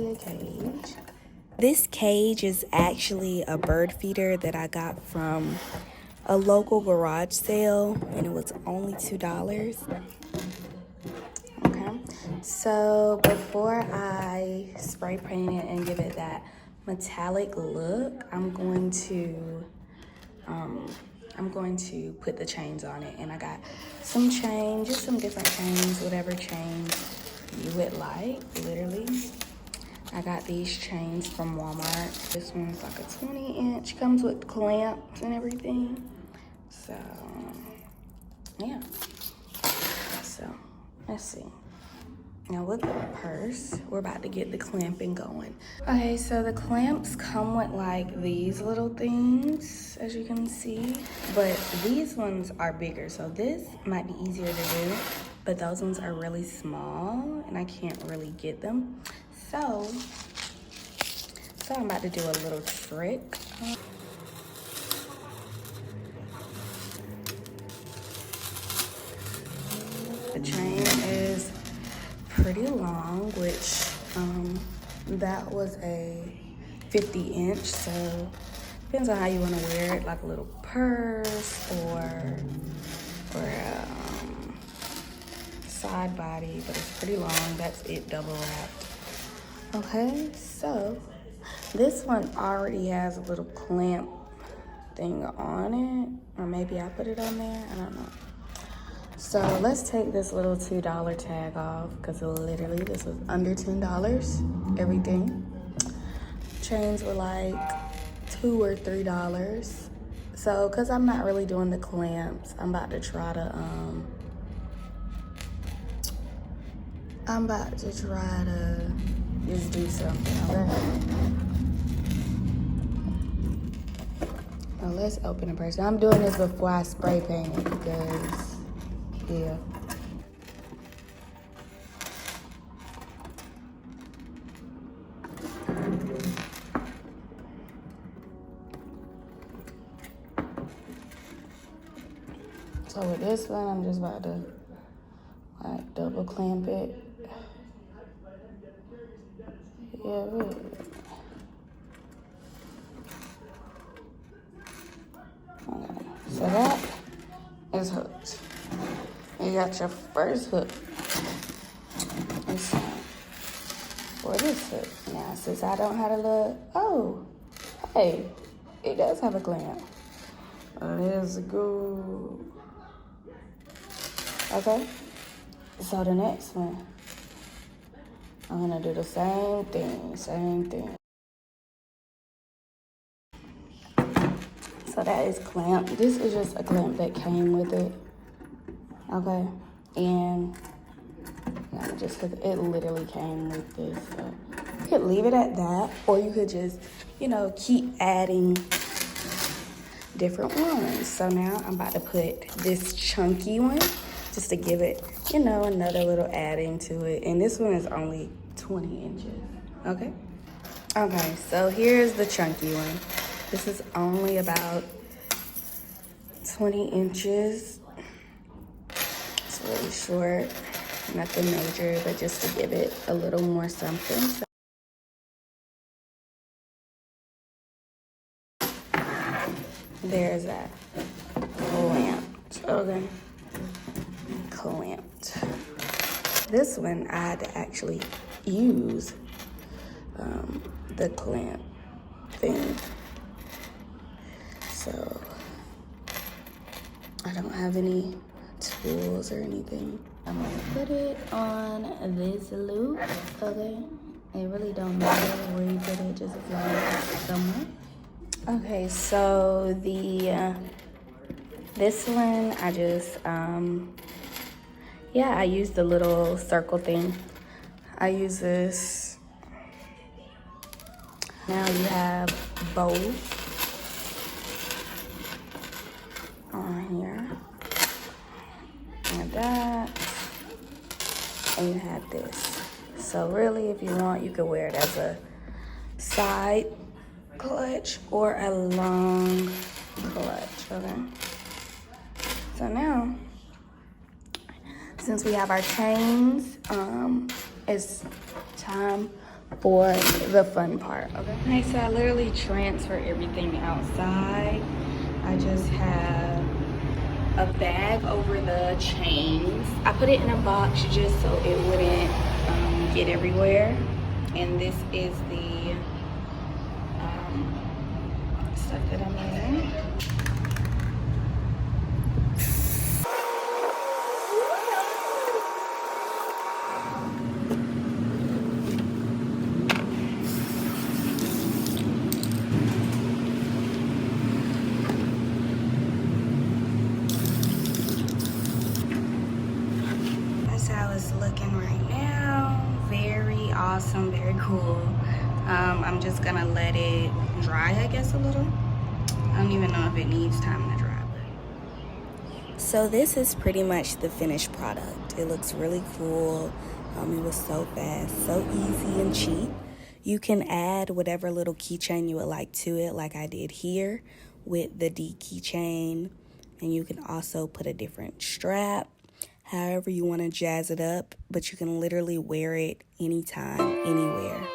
actually a cage. This cage is actually a bird feeder that I got from a local garage sale, and it was only $2. Okay, so before I spray paint it and give it that metallic look, I'm going to put the chains on it. And I got some chains, just some different chains, whatever chains you would like, literally. I got these chains from Walmart. This one's like a 20-inch, comes with clamps and everything. So, yeah. So, let's see. Now with the purse, we're about to get the clamping going. Okay, so the clamps come with like these little things, as you can see, but these ones are bigger. So this might be easier to do, but those ones are really small and I can't really get them. So I'm about to do a little trick. The chain is pretty long, which that was a 50-inch, so depends on how you want to wear it, like a little purse or side body, but it's pretty long. That's it, double wrapped. Okay, so this one already has a little clamp thing on it, or maybe I put it on there, I don't know. So let's take this little $2 tag off, because literally this was under $10, everything. Chains were like $2 or $3. So, because I'm not really doing the clamps, I'm about to try to just do something, okay? Now let's open the purse. I'm doing this before I spray paint it because, yeah. So with this one, I'm just about to like double clamp it. Yeah, really. Okay, so that is hooked. You got your first hook. It's for this hook. Now, since I don't have a look, oh, hey, it does have a clamp. There's a good. Okay, so the next one, I'm gonna do the same thing. So that is clamp. This is just a clamp that came with it. Okay, and yeah, just because it literally came with this. So you could leave it at that, or you could just, keep adding different ones. So now I'm about to put this chunky one, just to give it, another little adding to it. And this one is only 20 inches, okay? Okay, so here's the chunky one. This is only about 20 inches. It's really short, nothing major, but just to give it a little more something. So there's that clamped, okay? Clamped. This one I had to actually use the clamp thing. So I don't have any tools or anything. I'm gonna put it on this loop, okay? It really don't matter where you put it, just as long as it's somewhere. Okay, so this one I just I used the little circle thing. I use this. Now you have both on here, and that, and you have this. So really, if you want, you could wear it as a side clutch or a long clutch, okay? So now, since we have our chains, it's time for the fun part, okay? Okay, so I literally transfer everything outside. I just have a bag over the chains. I put it in a box just so it wouldn't get everywhere. And this is the stuff that I'm using. That's how it's looking right now. Very awesome, very cool. I'm just gonna let it dry, I guess, a little. I don't even know if it needs time to dry. So this is pretty much the finished product. It looks really cool. It was so fast, so easy and cheap. You can add whatever little keychain you would like to it, like I did here with the D keychain. And you can also put a different strap, however you want to jazz it up, but you can literally wear it anytime, anywhere.